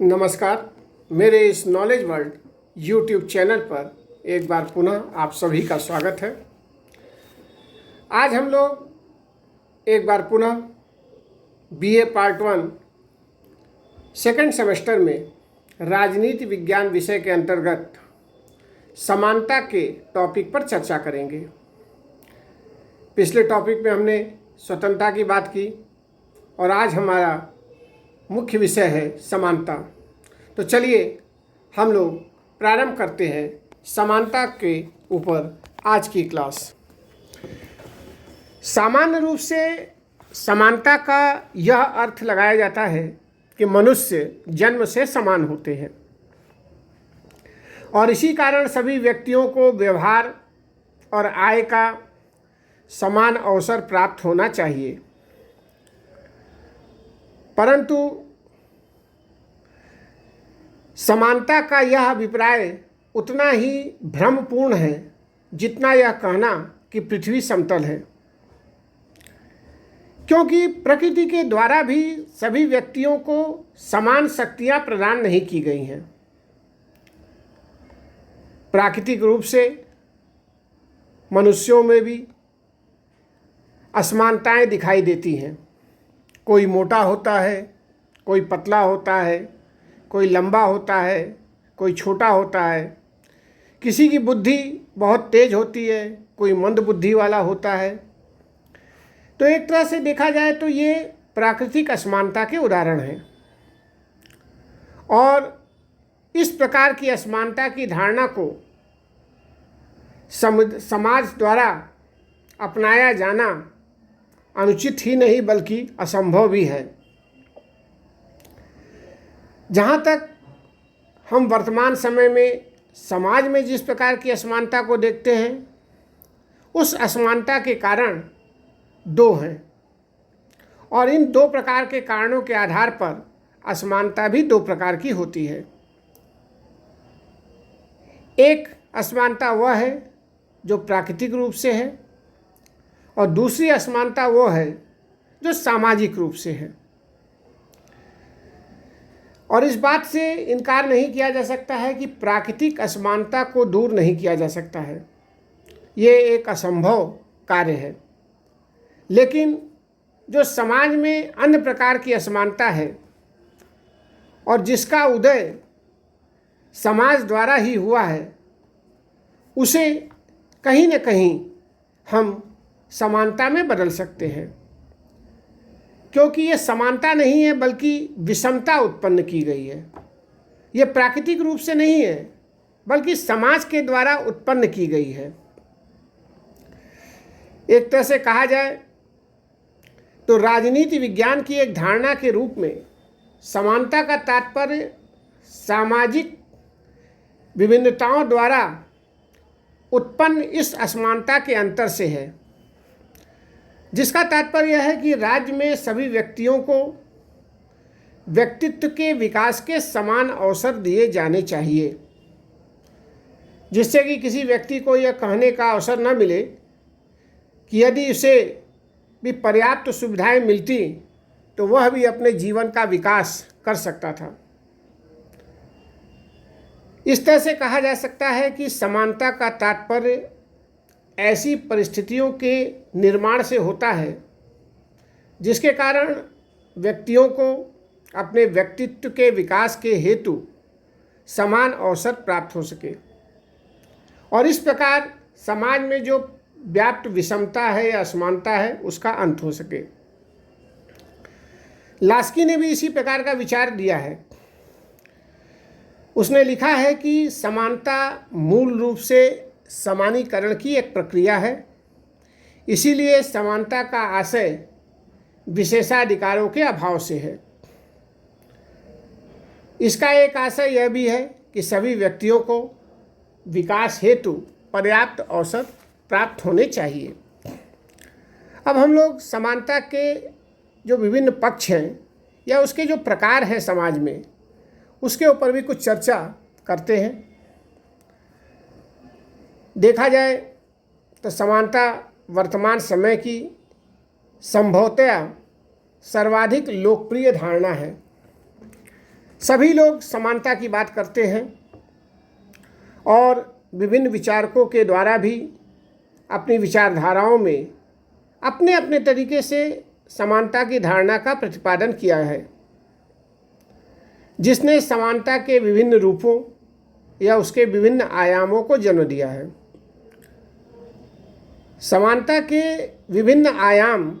नमस्कार। मेरे इस नॉलेज वर्ल्ड यूट्यूब चैनल पर एक बार पुनः आप सभी का स्वागत है। आज हम लोग एक बार पुनः बीए पार्ट 1 सेकंड सेमेस्टर में राजनीति विज्ञान विषय के अंतर्गत समानता के टॉपिक पर चर्चा करेंगे। पिछले टॉपिक में हमने स्वतंत्रता की बात की और आज हमारा मुख्य विषय है समानता। तो चलिए हम लोग प्रारंभ करते हैं समानता के ऊपर आज की क्लास। सामान्य रूप से समानता का यह अर्थ लगाया जाता है कि मनुष्य जन्म से समान होते हैं और इसी कारण सभी व्यक्तियों को व्यवहार और आय का समान अवसर प्राप्त होना चाहिए। परंतु समानता का यह अभिप्राय उतना ही भ्रमपूर्ण है जितना यह कहना कि पृथ्वी समतल है, क्योंकि प्रकृति के द्वारा भी सभी व्यक्तियों को समान शक्तियां प्रदान नहीं की गई हैं। प्राकृतिक रूप से मनुष्यों में भी असमानताएं दिखाई देती हैं। कोई मोटा होता है, कोई पतला होता है, कोई लंबा होता है, कोई छोटा होता है। किसी की बुद्धि बहुत तेज होती है, कोई मंद बुद्धि वाला होता है। तो एक तरह से देखा जाए तो ये प्राकृतिक असमानता के उदाहरण हैं और इस प्रकार की असमानता की धारणा को समाज द्वारा अपनाया जाना अनुचित ही नहीं बल्कि असंभव भी है। जहाँ तक हम वर्तमान समय में समाज में जिस प्रकार की असमानता को देखते हैं, उस असमानता के कारण दो हैं और इन दो प्रकार के कारणों के आधार पर असमानता भी दो प्रकार की होती है। एक असमानता वह है जो प्राकृतिक रूप से है और दूसरी असमानता वो है जो सामाजिक रूप से है। और इस बात से इनकार नहीं किया जा सकता है कि प्राकृतिक असमानता को दूर नहीं किया जा सकता है, ये एक असंभव कार्य है। लेकिन जो समाज में अन्य प्रकार की असमानता है और जिसका उदय समाज द्वारा ही हुआ है, उसे कहीं न कहीं हम समानता में बदल सकते हैं, क्योंकि ये समानता नहीं है बल्कि विषमता उत्पन्न की गई है। ये प्राकृतिक रूप से नहीं है बल्कि समाज के द्वारा उत्पन्न की गई है। एक तरह से कहा जाए तो राजनीति विज्ञान की एक धारणा के रूप में समानता का तात्पर्य सामाजिक विभिन्नताओं द्वारा उत्पन्न इस असमानता के अंतर से है, जिसका तात्पर्य है कि राज्य में सभी व्यक्तियों को व्यक्तित्व के विकास के समान अवसर दिए जाने चाहिए, जिससे कि किसी व्यक्ति को यह कहने का अवसर न मिले कि यदि उसे भी पर्याप्त सुविधाएं मिलती तो वह भी अपने जीवन का विकास कर सकता था। इस तरह से कहा जा सकता है कि समानता का तात्पर्य ऐसी परिस्थितियों के निर्माण से होता है जिसके कारण व्यक्तियों को अपने व्यक्तित्व के विकास के हेतु समान अवसर प्राप्त हो सके और इस प्रकार समाज में जो व्याप्त विषमता है या असमानता है उसका अंत हो सके। लास्की ने भी इसी प्रकार का विचार दिया है। उसने लिखा है कि समानता मूल रूप से समानीकरण की एक प्रक्रिया है, इसीलिए समानता का आशय विशेषाधिकारों के अभाव से है। इसका एक आशय यह भी है कि सभी व्यक्तियों को विकास हेतु पर्याप्त अवसर प्राप्त होने चाहिए। अब हम लोग समानता के जो विभिन्न पक्ष हैं या उसके जो प्रकार हैं समाज में, उसके ऊपर भी कुछ चर्चा करते हैं। देखा जाए तो समानता वर्तमान समय की संभवतया सर्वाधिक लोकप्रिय धारणा है। सभी लोग समानता की बात करते हैं और विभिन्न विचारकों के द्वारा भी अपनी विचारधाराओं में अपने अपने तरीके से समानता की धारणा का प्रतिपादन किया है, जिसने समानता के विभिन्न रूपों या उसके विभिन्न आयामों को जन्म दिया है। समानता के विभिन्न आयाम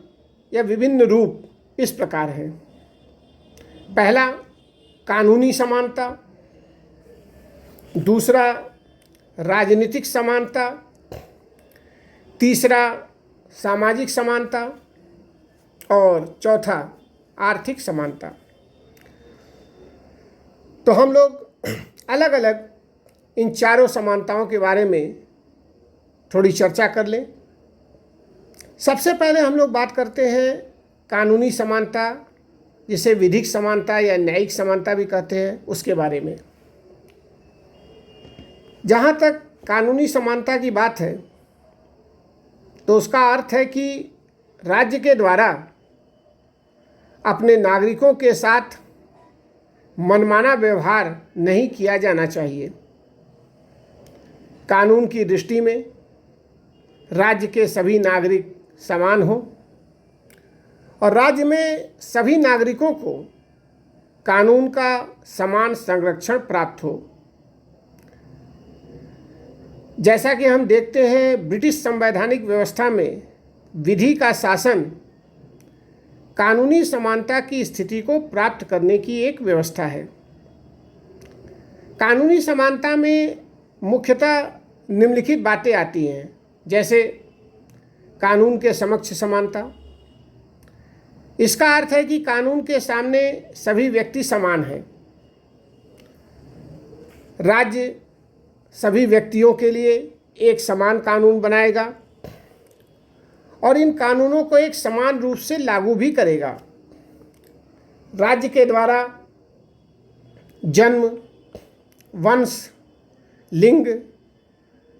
या विभिन्न रूप इस प्रकार हैं। पहला, कानूनी समानता। दूसरा, राजनीतिक समानता। तीसरा, सामाजिक समानता। और चौथा, आर्थिक समानता। तो हम लोग अलग अलग इन चारों समानताओं के बारे में थोड़ी चर्चा कर लें। सबसे पहले हम लोग बात करते हैं कानूनी समानता, जिसे विधिक समानता या न्यायिक समानता भी कहते हैं, उसके बारे में। जहाँ तक कानूनी समानता की बात है तो उसका अर्थ है कि राज्य के द्वारा अपने नागरिकों के साथ मनमाना व्यवहार नहीं किया जाना चाहिए। कानून की दृष्टि में राज्य के सभी नागरिक समान हों और राज्य में सभी नागरिकों को कानून का समान संरक्षण प्राप्त हो। जैसा कि हम देखते हैं, ब्रिटिश संवैधानिक व्यवस्था में विधि का शासन कानूनी समानता की स्थिति को प्राप्त करने की एक व्यवस्था है। कानूनी समानता में मुख्यतः निम्नलिखित बातें आती हैं, जैसे कानून के समक्ष समानता। इसका अर्थ है कि कानून के सामने सभी व्यक्ति समान हैं। राज्य सभी व्यक्तियों के लिए एक समान कानून बनाएगा और इन कानूनों को एक समान रूप से लागू भी करेगा। राज्य के द्वारा जन्म, वंश, लिंग,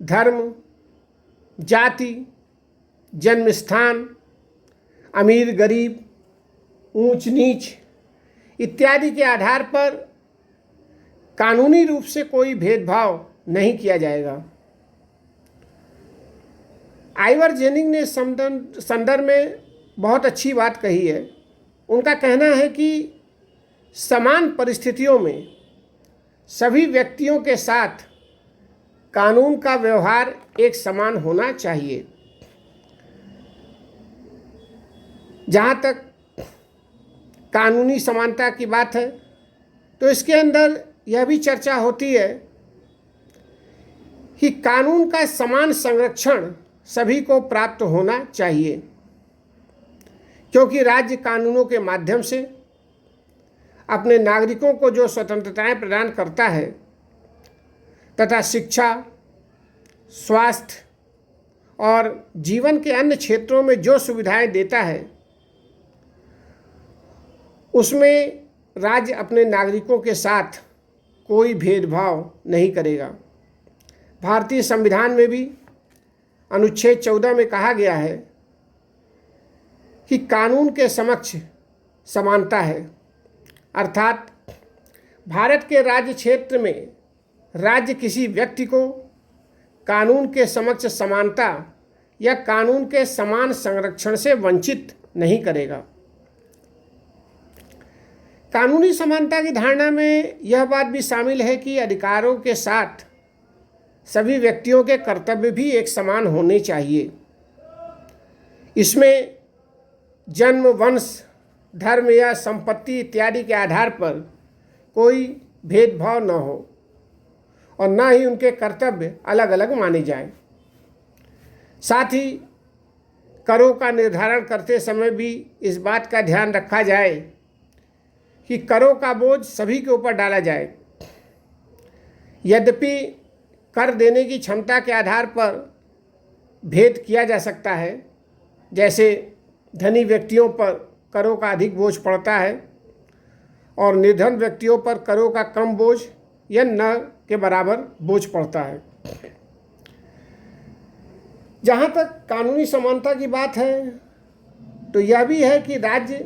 धर्म, जाति, जन्म स्थान, अमीर गरीब, ऊंच नीच इत्यादि के आधार पर कानूनी रूप से कोई भेदभाव नहीं किया जाएगा। आइवर जेनिंग ने संदर्भ में बहुत अच्छी बात कही है। उनका कहना है कि समान परिस्थितियों में सभी व्यक्तियों के साथ कानून का व्यवहार एक समान होना चाहिए। जहाँ तक कानूनी समानता की बात है तो इसके अंदर यह भी चर्चा होती है कि कानून का समान संरक्षण सभी को प्राप्त होना चाहिए, क्योंकि राज्य कानूनों के माध्यम से अपने नागरिकों को जो स्वतंत्रताएं प्रदान करता है तथा शिक्षा, स्वास्थ्य और जीवन के अन्य क्षेत्रों में जो सुविधाएं देता है, उसमें राज्य अपने नागरिकों के साथ कोई भेदभाव नहीं करेगा। भारतीय संविधान में भी अनुच्छेद 14 में कहा गया है कि कानून के समक्ष समानता है, अर्थात भारत के राज्य क्षेत्र में राज्य किसी व्यक्ति को कानून के समक्ष समानता या कानून के समान संरक्षण से वंचित नहीं करेगा। कानूनी समानता की धारणा में यह बात भी शामिल है कि अधिकारों के साथ सभी व्यक्तियों के कर्तव्य भी एक समान होने चाहिए। इसमें जन्म, वंश, धर्म या संपत्ति इत्यादि के आधार पर कोई भेदभाव न हो और न ही उनके कर्तव्य अलग अलग माने जाएं। साथ ही करों का निर्धारण करते समय भी इस बात का ध्यान रखा जाए कि करों का बोझ सभी के ऊपर डाला जाए। यद्यपि कर देने की क्षमता के आधार पर भेद किया जा सकता है, जैसे धनी व्यक्तियों पर करों का अधिक बोझ पड़ता है और निर्धन व्यक्तियों पर करों का कम बोझ या न के बराबर बोझ पड़ता है। जहाँ तक कानूनी समानता की बात है तो यह भी है कि राज्य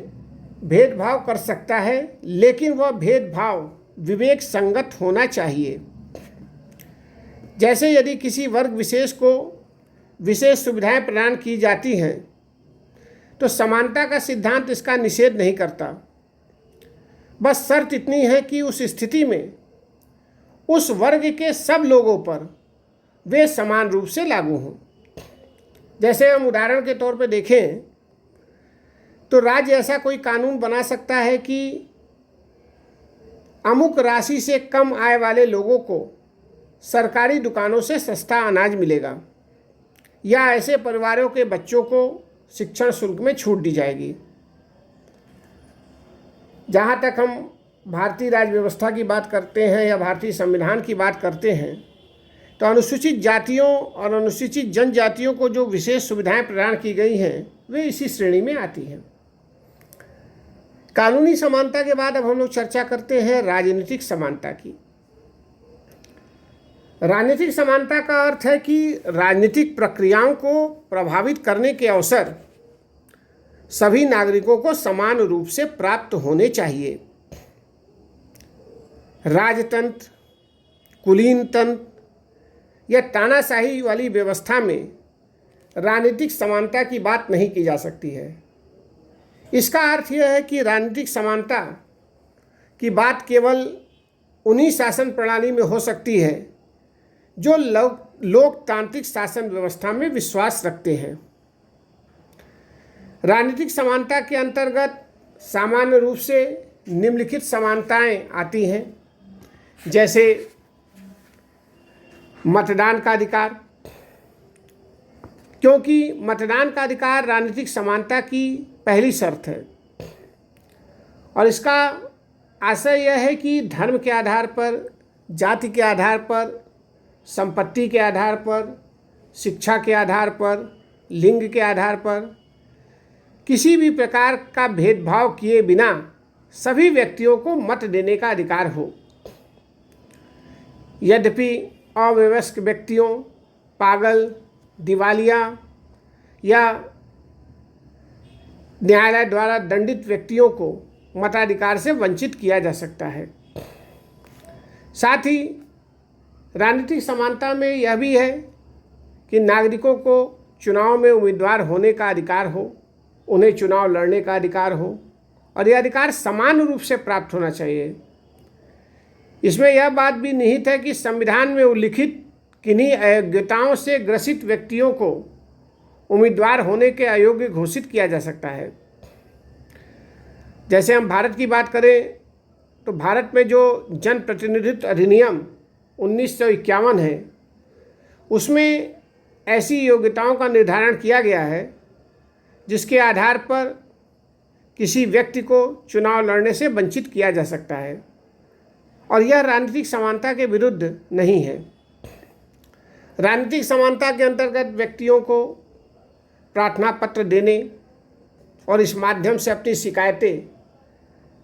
भेदभाव कर सकता है, लेकिन वह भेदभाव विवेक संगत होना चाहिए। जैसे यदि किसी वर्ग विशेष को विशेष सुविधाएं प्रदान की जाती हैं तो समानता का सिद्धांत इसका निषेध नहीं करता। बस शर्त इतनी है कि उस स्थिति में उस वर्ग के सब लोगों पर वे समान रूप से लागू हों। जैसे हम उदाहरण के तौर पर देखें तो राज्य ऐसा कोई कानून बना सकता है कि अमुक राशि से कम आय वाले लोगों को सरकारी दुकानों से सस्ता अनाज मिलेगा, या ऐसे परिवारों के बच्चों को शिक्षण शुल्क में छूट दी जाएगी। जहाँ तक हम भारतीय राज्य व्यवस्था की बात करते हैं या भारतीय संविधान की बात करते हैं तो अनुसूचित जातियों और अनुसूचित जनजातियों को जो विशेष सुविधाएं प्रदान की गई हैं वे इसी श्रेणी में आती हैं। कानूनी समानता के बाद अब हम लोग चर्चा करते हैं राजनीतिक समानता की। राजनीतिक समानता का अर्थ है कि राजनीतिक प्रक्रियाओं को प्रभावित करने के अवसर सभी नागरिकों को समान रूप से प्राप्त होने चाहिए। राजतंत्र, कुलीन तंत्र या तानाशाही वाली व्यवस्था में राजनीतिक समानता की बात नहीं की जा सकती है। इसका अर्थ यह है कि राजनीतिक समानता की बात केवल उन्हीं शासन प्रणाली में हो सकती है जो लोकतांत्रिक शासन व्यवस्था में विश्वास रखते हैं। राजनीतिक समानता के अंतर्गत सामान्य रूप से निम्नलिखित समानताएं आती हैं, जैसे मतदान का अधिकार, क्योंकि मतदान का अधिकार राजनीतिक समानता की पहली शर्त है और इसका आशय यह है कि धर्म के आधार पर, जाति के आधार पर, संपत्ति के आधार पर, शिक्षा के आधार पर, लिंग के आधार पर किसी भी प्रकार का भेदभाव किए बिना सभी व्यक्तियों को मत देने का अधिकार हो। यद्यपि अवयस्क व्यक्तियों, पागल, दिवालिया या न्यायालय द्वारा दंडित व्यक्तियों को मताधिकार से वंचित किया जा सकता है। साथ ही राजनीतिक समानता में यह भी है कि नागरिकों को चुनाव में उम्मीदवार होने का अधिकार हो, उन्हें चुनाव लड़ने का अधिकार हो और यह अधिकार समान रूप से प्राप्त होना चाहिए। इसमें यह बात भी निहित है कि संविधान में उल्लिखित किन्हीं अयोग्यताओं से ग्रसित व्यक्तियों को उम्मीदवार होने के अयोग्य घोषित किया जा सकता है। जैसे हम भारत की बात करें तो भारत में जो जन प्रतिनिधित्व अधिनियम 1951 है उसमें ऐसी योग्यताओं का निर्धारण किया गया है जिसके आधार पर किसी व्यक्ति को चुनाव लड़ने से वंचित किया जा सकता है और यह राजनीतिक समानता के विरुद्ध नहीं है। राजनीतिक समानता के अंतर्गत व्यक्तियों को प्रार्थना पत्र देने और इस माध्यम से अपनी शिकायतें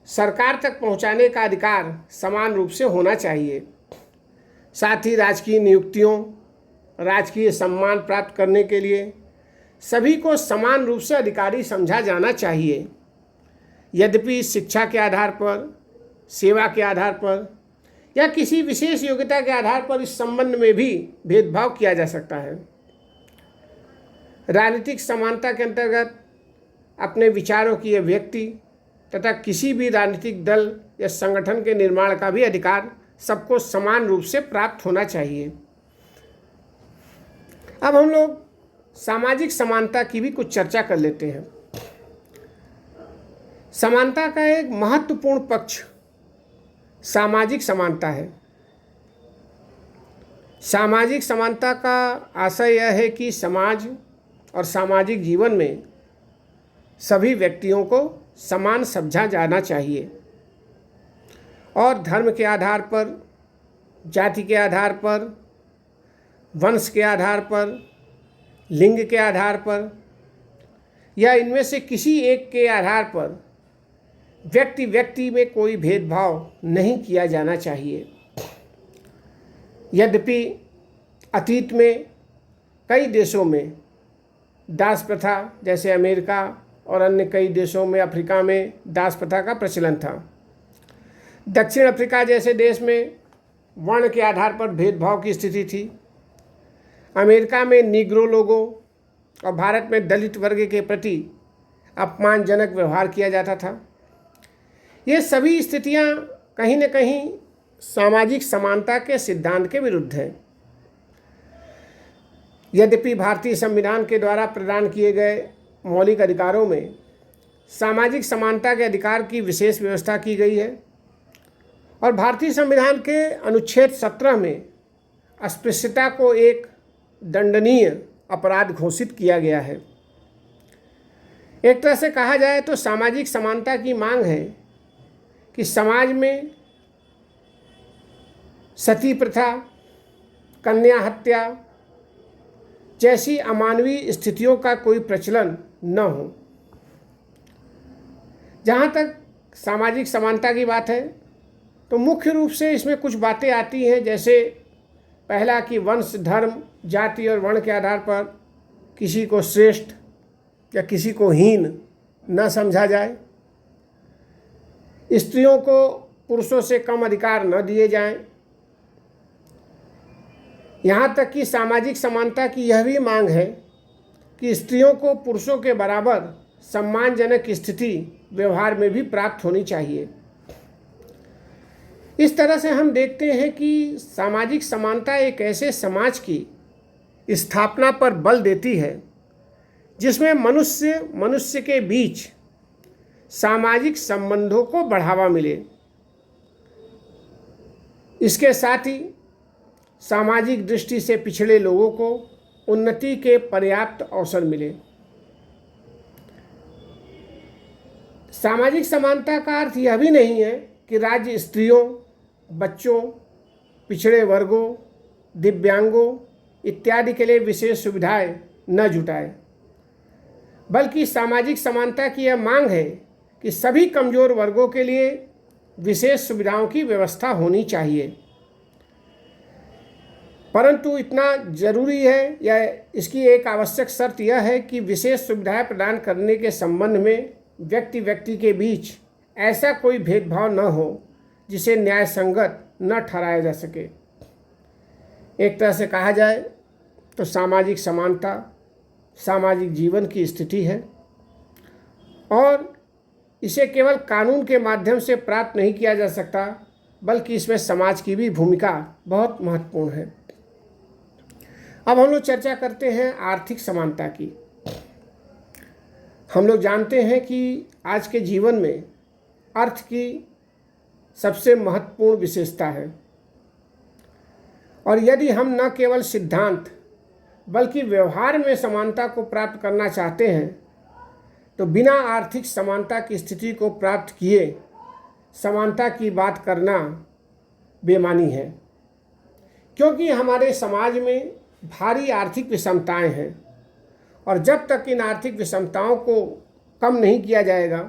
सरकार तक पहुंचाने का अधिकार समान रूप से होना चाहिए। साथ ही राजकीय नियुक्तियों, राजकीय सम्मान प्राप्त करने के लिए सभी को समान रूप से अधिकारी समझा जाना चाहिए। यद्यपि शिक्षा के आधार पर, सेवा के आधार पर या किसी विशेष योग्यता के आधार पर इस संबंध में भी भेदभाव किया जा सकता है। राजनीतिक समानता के अंतर्गत अपने विचारों की अभिव्यक्ति तथा किसी भी राजनीतिक दल या संगठन के निर्माण का भी अधिकार सबको समान रूप से प्राप्त होना चाहिए। अब हम लोग सामाजिक समानता की भी कुछ चर्चा कर लेते हैं। समानता का एक महत्वपूर्ण पक्ष सामाजिक समानता है। सामाजिक समानता का आशय यह है कि समाज और सामाजिक जीवन में सभी व्यक्तियों को समान समझा जाना चाहिए और धर्म के आधार पर, जाति के आधार पर, वंश के आधार पर, लिंग के आधार पर या इनमें से किसी एक के आधार पर व्यक्ति व्यक्ति में कोई भेदभाव नहीं किया जाना चाहिए। यद्यपि अतीत में कई देशों में दास प्रथा, जैसे अमेरिका और अन्य कई देशों में, अफ्रीका में दास प्रथा का प्रचलन था, दक्षिण अफ्रीका जैसे देश में वर्ण के आधार पर भेदभाव की स्थिति थी। अमेरिका में निग्रो लोगों और भारत में दलित वर्ग के प्रति अपमानजनक व्यवहार किया जाता था। ये सभी स्थितियां कहीं न कहीं सामाजिक समानता के सिद्धांत के विरुद्ध हैं। यद्यपि भारतीय संविधान के द्वारा प्रदान किए गए मौलिक अधिकारों में सामाजिक समानता के अधिकार की विशेष व्यवस्था की गई है और भारतीय संविधान के अनुच्छेद 17 में अस्पृश्यता को एक दंडनीय अपराध घोषित किया गया है। एक तरह से कहा जाए तो सामाजिक समानता की मांग है कि समाज में सती प्रथा, कन्या हत्या जैसी अमानवीय स्थितियों का कोई प्रचलन न हो। जहाँ तक सामाजिक समानता की बात है तो मुख्य रूप से इसमें कुछ बातें आती हैं, जैसे पहला कि वंश, धर्म, जाति और वर्ण के आधार पर किसी को श्रेष्ठ या किसी को हीन न समझा जाए, स्त्रियों को पुरुषों से कम अधिकार न दिए जाएं। यहाँ तक कि सामाजिक समानता की यह भी मांग है कि स्त्रियों को पुरुषों के बराबर सम्मानजनक स्थिति व्यवहार में भी प्राप्त होनी चाहिए। इस तरह से हम देखते हैं कि सामाजिक समानता एक ऐसे समाज की स्थापना पर बल देती है जिसमें मनुष्य के बीच सामाजिक संबंधों को बढ़ावा मिले। इसके साथ ही सामाजिक दृष्टि से पिछड़े लोगों को उन्नति के पर्याप्त अवसर मिले। सामाजिक समानता का अर्थ यह भी नहीं है कि राज्य स्त्रियों, बच्चों, पिछड़े वर्गों, दिव्यांगों इत्यादि के लिए विशेष सुविधाएं न जुटाए, बल्कि सामाजिक समानता की यह मांग है कि सभी कमज़ोर वर्गों के लिए विशेष सुविधाओं की व्यवस्था होनी चाहिए। परंतु इतना ज़रूरी है या इसकी एक आवश्यक शर्त यह है कि विशेष सुविधाएं प्रदान करने के संबंध में व्यक्ति के बीच ऐसा कोई भेदभाव न हो जिसे न्याय संगत न ठहराया जा सके। एक तरह से कहा जाए तो सामाजिक समानता सामाजिक जीवन की स्थिति है और इसे केवल कानून के माध्यम से प्राप्त नहीं किया जा सकता, बल्कि इसमें समाज की भी भूमिका बहुत महत्वपूर्ण है। अब हम लोग चर्चा करते हैं आर्थिक समानता की। हम लोग जानते हैं कि आज के जीवन में अर्थ की सबसे महत्वपूर्ण विशेषता है और यदि हम न केवल सिद्धांत बल्कि व्यवहार में समानता को प्राप्त करना चाहते हैं तो बिना आर्थिक समानता की स्थिति को प्राप्त किए समानता की बात करना बेमानी है, क्योंकि हमारे समाज में भारी आर्थिक विषमताएं हैं और जब तक इन आर्थिक विषमताओं को कम नहीं किया जाएगा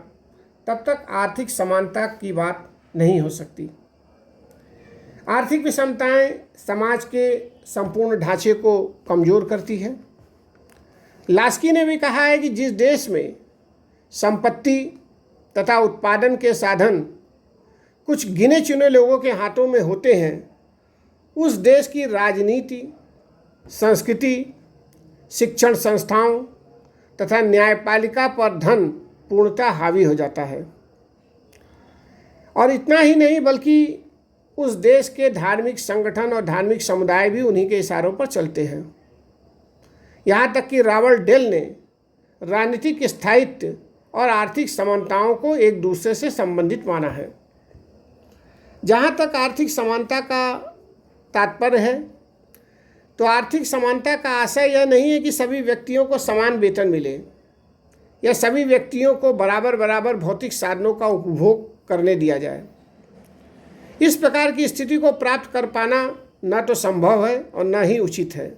तब तक आर्थिक समानता की बात नहीं हो सकती। आर्थिक विषमताएं समाज के संपूर्ण ढांचे को कमज़ोर करती है। लास्की ने भी कहा है कि जिस देश में संपत्ति तथा उत्पादन के साधन कुछ गिने चुने लोगों के हाथों में होते हैं, उस देश की राजनीति, संस्कृति, शिक्षण संस्थाओं तथा न्यायपालिका पर धन पूर्णतः हावी हो जाता है। और इतना ही नहीं बल्कि उस देश के धार्मिक संगठन और धार्मिक समुदाय भी उन्हीं के इशारों पर चलते हैं। यहाँ तक कि रॉबर्ट डेल ने राजनीतिक स्थायित्व और आर्थिक समानताओं को एक दूसरे से संबंधित माना है। जहाँ तक आर्थिक समानता का तात्पर्य है तो आर्थिक समानता का आशय यह नहीं है कि सभी व्यक्तियों को समान वेतन मिले या सभी व्यक्तियों को बराबर भौतिक साधनों का उपभोग करने दिया जाए। इस प्रकार की स्थिति को प्राप्त कर पाना न तो संभव है और न ही उचित है।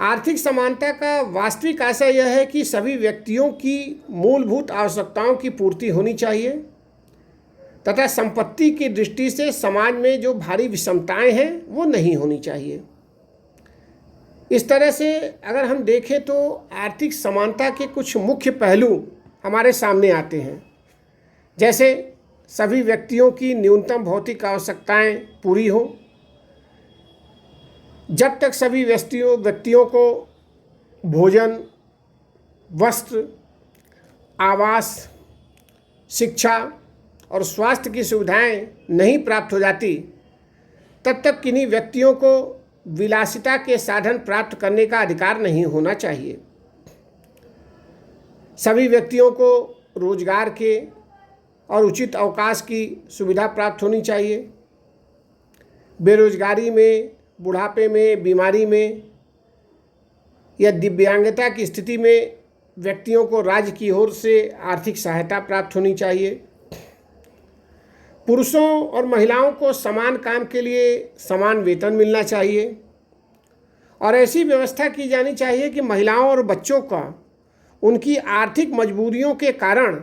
आर्थिक समानता का वास्तविक आशय यह है कि सभी व्यक्तियों की मूलभूत आवश्यकताओं की पूर्ति होनी चाहिए तथा संपत्ति की दृष्टि से समाज में जो भारी विषमताएं हैं वो नहीं होनी चाहिए। इस तरह से अगर हम देखें तो आर्थिक समानता के कुछ मुख्य पहलू हमारे सामने आते हैं, जैसे सभी व्यक्तियों की न्यूनतम भौतिक आवश्यकताएं पूरी हों, जब तक सभी व्यक्तियों को भोजन, वस्त्र, आवास, शिक्षा और स्वास्थ्य की सुविधाएं नहीं प्राप्त हो जाती, तब तक किन्हीं व्यक्तियों को विलासिता के साधन प्राप्त करने का अधिकार नहीं होना चाहिए। सभी व्यक्तियों को रोजगार के और उचित अवकाश की सुविधा प्राप्त होनी चाहिए। बेरोजगारी में, बुढ़ापे में, बीमारी में या दिव्यांगता की स्थिति में व्यक्तियों को राज्य की ओर से आर्थिक सहायता प्राप्त होनी चाहिए। पुरुषों और महिलाओं को समान काम के लिए समान वेतन मिलना चाहिए और ऐसी व्यवस्था की जानी चाहिए कि महिलाओं और बच्चों का उनकी आर्थिक मजबूरियों के कारण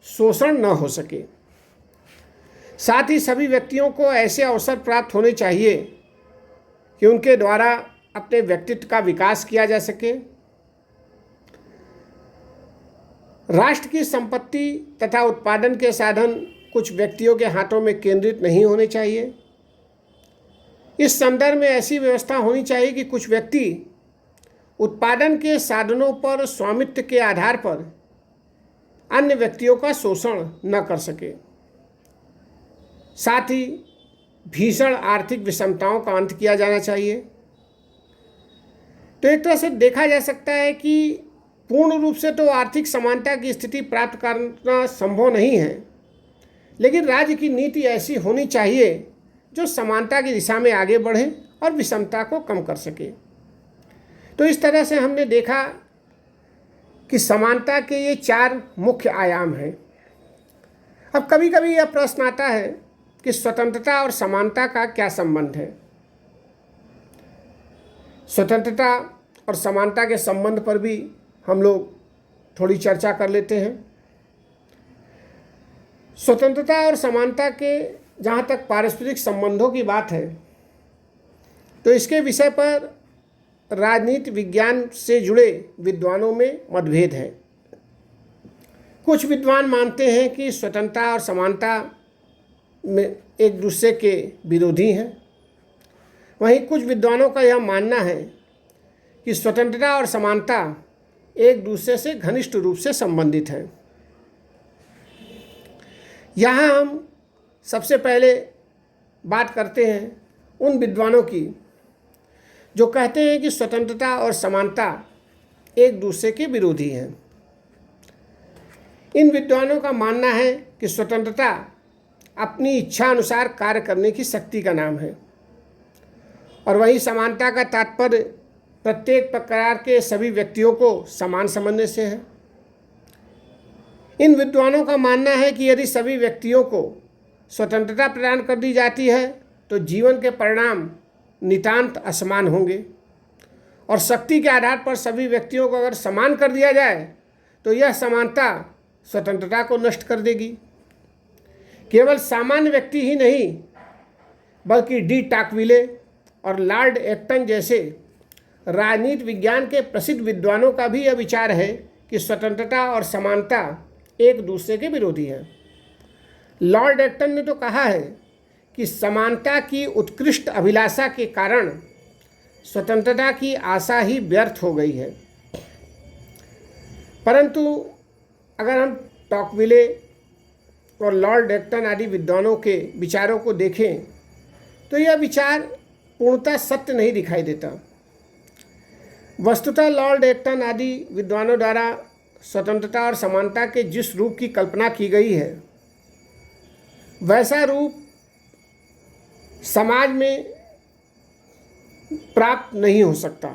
शोषण न हो सके। साथ ही सभी व्यक्तियों को ऐसे अवसर प्राप्त होने चाहिए कि उनके द्वारा अपने व्यक्तित्व का विकास किया जा सके। राष्ट्र की संपत्ति तथा उत्पादन के साधन कुछ व्यक्तियों के हाथों में केंद्रित नहीं होने चाहिए। इस संदर्भ में ऐसी व्यवस्था होनी चाहिए कि कुछ व्यक्ति उत्पादन के साधनों पर स्वामित्व के आधार पर अन्य व्यक्तियों का शोषण न कर सके। साथ ही भीषण आर्थिक विषमताओं का अंत किया जाना चाहिए। तो एक तरह से देखा जा सकता है कि पूर्ण रूप से तो आर्थिक समानता की स्थिति प्राप्त करना संभव नहीं है, लेकिन राज्य की नीति ऐसी होनी चाहिए जो समानता की दिशा में आगे बढ़े और विषमता को कम कर सके। तो इस तरह से हमने देखा कि समानता के ये 4 मुख्य आयाम हैं। अब कभी कभी यह प्रश्न आता है कि स्वतंत्रता और समानता का क्या संबंध है। स्वतंत्रता और समानता के संबंध पर भी हम लोग थोड़ी चर्चा कर लेते हैं। स्वतंत्रता और समानता के जहाँ तक पारस्परिक संबंधों की बात है, तो इसके विषय पर राजनीति विज्ञान से जुड़े विद्वानों में मतभेद है। कुछ विद्वान मानते हैं कि स्वतंत्रता और समानता में एक दूसरे के विरोधी हैं। वहीं कुछ विद्वानों का यह मानना है कि स्वतंत्रता और समानता एक दूसरे से घनिष्ठ रूप से संबंधित हैं। यहाँ हम सबसे पहले बात करते हैं उन विद्वानों की जो कहते हैं कि स्वतंत्रता और समानता एक दूसरे के विरोधी हैं। इन विद्वानों का मानना है कि स्वतंत्रता अपनी इच्छा अनुसार कार्य करने की शक्ति का नाम है और वहीं समानता का तात्पर्य प्रत्येक प्रकार के सभी व्यक्तियों को समान समझने से है। इन विद्वानों का मानना है कि यदि सभी व्यक्तियों को स्वतंत्रता प्रदान कर दी जाती है तो जीवन के परिणाम नितांत असमान होंगे और शक्ति के आधार पर सभी व्यक्तियों को अगर समान कर दिया जाए तो यह समानता स्वतंत्रता को नष्ट कर देगी। केवल सामान्य व्यक्ति ही नहीं बल्कि डी टाकविले और लॉर्ड एक्टन जैसे राजनीति विज्ञान के प्रसिद्ध विद्वानों का भी यह विचार है कि स्वतंत्रता और समानता एक दूसरे के विरोधी हैं। लॉर्ड एक्टन ने तो कहा है कि समानता की उत्कृष्ट अभिलाषा के कारण स्वतंत्रता की आशा ही व्यर्थ हो गई है। परंतु अगर हम टॉकविले और लॉर्ड एक्टन आदि विद्वानों के विचारों को देखें तो यह विचार पूर्णतः सत्य नहीं दिखाई देता। वस्तुतः लॉर्ड एक्टन आदि विद्वानों द्वारा स्वतंत्रता और समानता के जिस रूप की कल्पना की गई है वैसा रूप समाज में प्राप्त नहीं हो सकता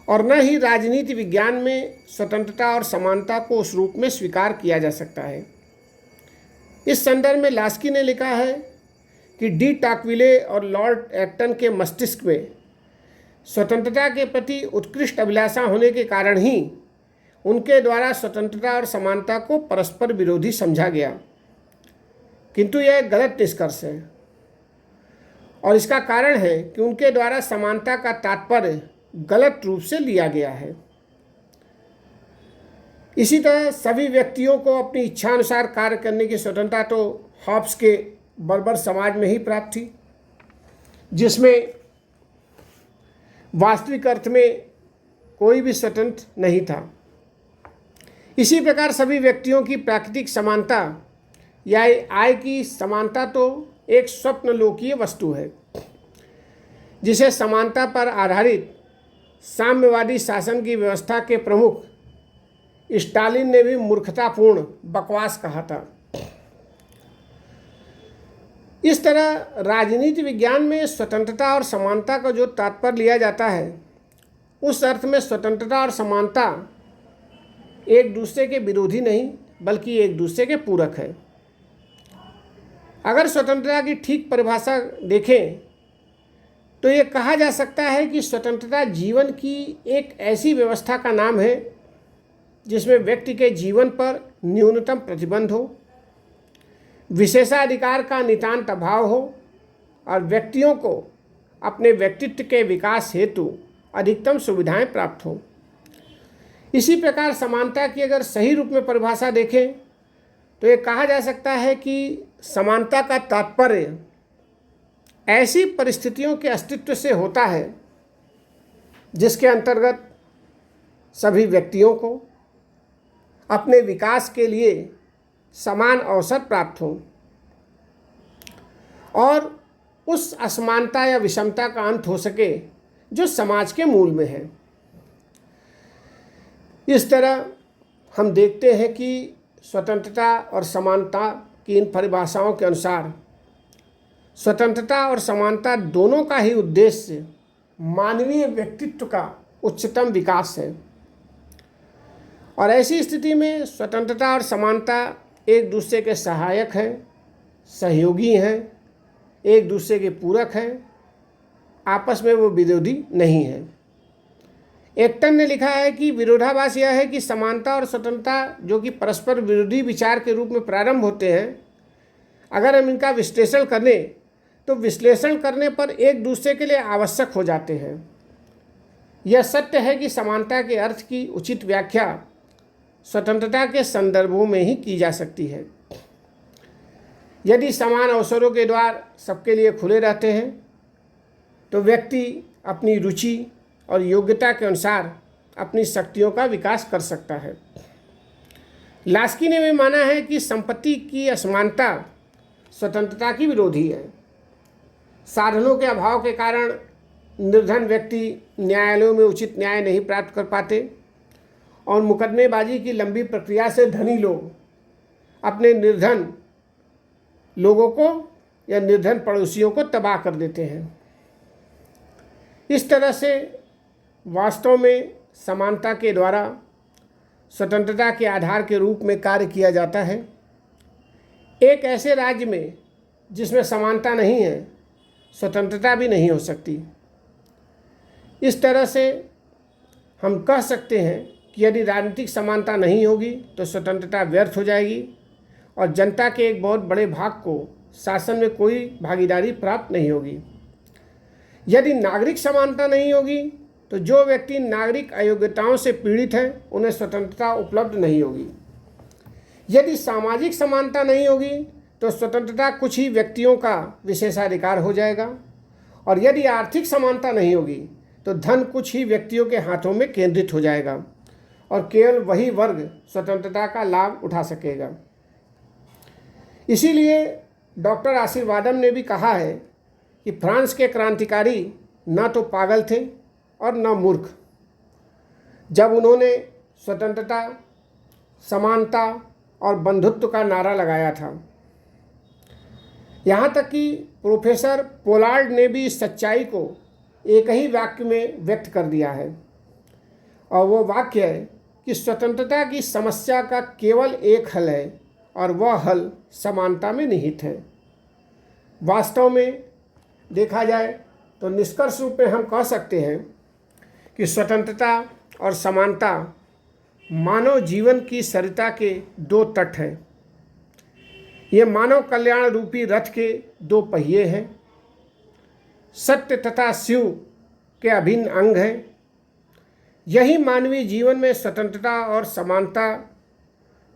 और न ही राजनीति विज्ञान में स्वतंत्रता और समानता को उस रूप में स्वीकार किया जा सकता है। इस संदर्भ में लास्की ने लिखा है कि डी टाकविले और लॉर्ड एक्टन के मस्तिष्क में स्वतंत्रता के प्रति उत्कृष्ट अभिलाषा होने के कारण ही उनके द्वारा स्वतंत्रता और समानता को परस्पर विरोधी समझा गया, किंतु यह एक गलत निष्कर्ष है और इसका कारण है कि उनके द्वारा समानता का तात्पर्य गलत रूप से लिया गया है। इसी तरह सभी व्यक्तियों को अपनी इच्छानुसार कार्य करने की स्वतंत्रता तो हॉब्स के बर्बर समाज में ही प्राप्त थी, जिसमें वास्तविक अर्थ में कोई भी स्वतंत्र नहीं था। इसी प्रकार सभी व्यक्तियों की प्राकृतिक समानता या आय की समानता तो एक स्वप्नलोकीय वस्तु है, जिसे समानता पर आधारित साम्यवादी शासन की व्यवस्था के प्रमुख स्टालिन ने भी मूर्खतापूर्ण बकवास कहा था। इस तरह राजनीति विज्ञान में स्वतंत्रता और समानता का जो तात्पर्य लिया जाता है, उस अर्थ में स्वतंत्रता और समानता एक दूसरे के विरोधी नहीं बल्कि एक दूसरे के पूरक है। अगर स्वतंत्रता की ठीक परिभाषा देखें तो ये कहा जा सकता है कि स्वतंत्रता जीवन की एक ऐसी व्यवस्था का नाम है जिसमें व्यक्ति के जीवन पर न्यूनतम प्रतिबंध हो, विशेषाधिकार का नितांत अभाव हो और व्यक्तियों को अपने व्यक्तित्व के विकास हेतु अधिकतम सुविधाएं प्राप्त हों। इसी प्रकार समानता की अगर सही रूप में परिभाषा देखें तो ये कहा जा सकता है कि समानता का तात्पर्य ऐसी परिस्थितियों के अस्तित्व से होता है जिसके अंतर्गत सभी व्यक्तियों को अपने विकास के लिए समान अवसर प्राप्त हो और उस असमानता या विषमता का अंत हो सके जो समाज के मूल में है। इस तरह हम देखते हैं कि स्वतंत्रता और समानता की इन परिभाषाओं के अनुसार स्वतंत्रता और समानता दोनों का ही उद्देश्य मानवीय व्यक्तित्व का उच्चतम विकास है और ऐसी स्थिति में स्वतंत्रता और समानता एक दूसरे के सहायक हैं, सहयोगी हैं, एक दूसरे के पूरक हैं, आपस में वो विरोधी नहीं हैं। एक्टन ने लिखा है कि विरोधाभास यह है कि समानता और स्वतंत्रता जो कि परस्पर विरोधी विचार के रूप में प्रारंभ होते हैं, अगर हम इनका विश्लेषण करें तो विश्लेषण करने पर एक दूसरे के लिए आवश्यक हो जाते हैं। यह सत्य है कि समानता के अर्थ की उचित व्याख्या स्वतंत्रता के संदर्भों में ही की जा सकती है। यदि समान अवसरों के द्वार सबके लिए खुले रहते हैं तो व्यक्ति अपनी रुचि और योग्यता के अनुसार अपनी शक्तियों का विकास कर सकता है। लास्की ने भी माना है कि संपत्ति की असमानता स्वतंत्रता की विरोधी है। साधनों के अभाव के कारण निर्धन व्यक्ति न्यायालयों में उचित न्याय नहीं प्राप्त कर पाते और मुकदमेबाजी की लंबी प्रक्रिया से धनी लोग अपने निर्धन लोगों को या निर्धन पड़ोसियों को तबाह कर देते हैं। इस तरह से वास्तव में समानता के द्वारा स्वतंत्रता के आधार के रूप में कार्य किया जाता है। एक ऐसे राज्य में जिसमें समानता नहीं है, स्वतंत्रता भी नहीं हो सकती। इस तरह से हम कह सकते हैं कि यदि राजनीतिक समानता नहीं होगी तो स्वतंत्रता व्यर्थ हो जाएगी और जनता के एक बहुत बड़े भाग को शासन में कोई भागीदारी प्राप्त नहीं होगी। यदि नागरिक समानता नहीं होगी तो जो व्यक्ति नागरिक अयोग्यताओं से पीड़ित हैं उन्हें स्वतंत्रता उपलब्ध नहीं होगी। यदि सामाजिक समानता नहीं होगी तो स्वतंत्रता कुछ ही व्यक्तियों का विशेषाधिकार हो जाएगा और यदि आर्थिक समानता नहीं होगी तो धन कुछ ही व्यक्तियों के हाथों में केंद्रित हो जाएगा और केवल वही वर्ग स्वतंत्रता का लाभ उठा सकेगा। इसीलिए डॉक्टर आशीर्वादम ने भी कहा है कि फ्रांस के क्रांतिकारी न तो पागल थे और न मूर्ख जब उन्होंने स्वतंत्रता, समानता और बंधुत्व का नारा लगाया था। यहाँ तक कि प्रोफेसर पोलार्ड ने भी इस सच्चाई को एक ही वाक्य में व्यक्त कर दिया है और वो वाक्य है कि स्वतंत्रता की समस्या का केवल एक हल है और वह हल समानता में निहित है। वास्तव में देखा जाए तो निष्कर्ष रूप में हम कह सकते हैं कि स्वतंत्रता और समानता मानव जीवन की सरिता के दो तट हैं। ये मानव कल्याण रूपी रथ के दो पहिए हैं, सत्य तथा शिव के अभिन्न अंग हैं। यही मानवीय जीवन में स्वतंत्रता और समानता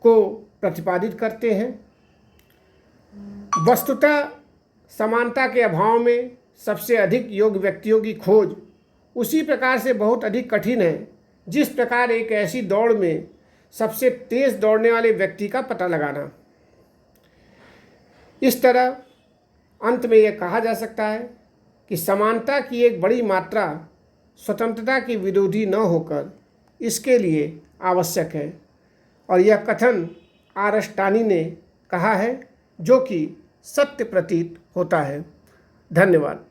को प्रतिपादित करते हैं। वस्तुतः समानता के अभाव में सबसे अधिक योग्य व्यक्तियों की खोज उसी प्रकार से बहुत अधिक कठिन है जिस प्रकार एक ऐसी दौड़ में सबसे तेज दौड़ने वाले व्यक्ति का पता लगाना। इस तरह अंत में यह कहा जा सकता है कि समानता की एक बड़ी मात्रा स्वतंत्रता के विरोधी न होकर इसके लिए आवश्यक है, और यह कथन आरस्टानी ने कहा है, जो कि सत्य प्रतीत होता है। धन्यवाद।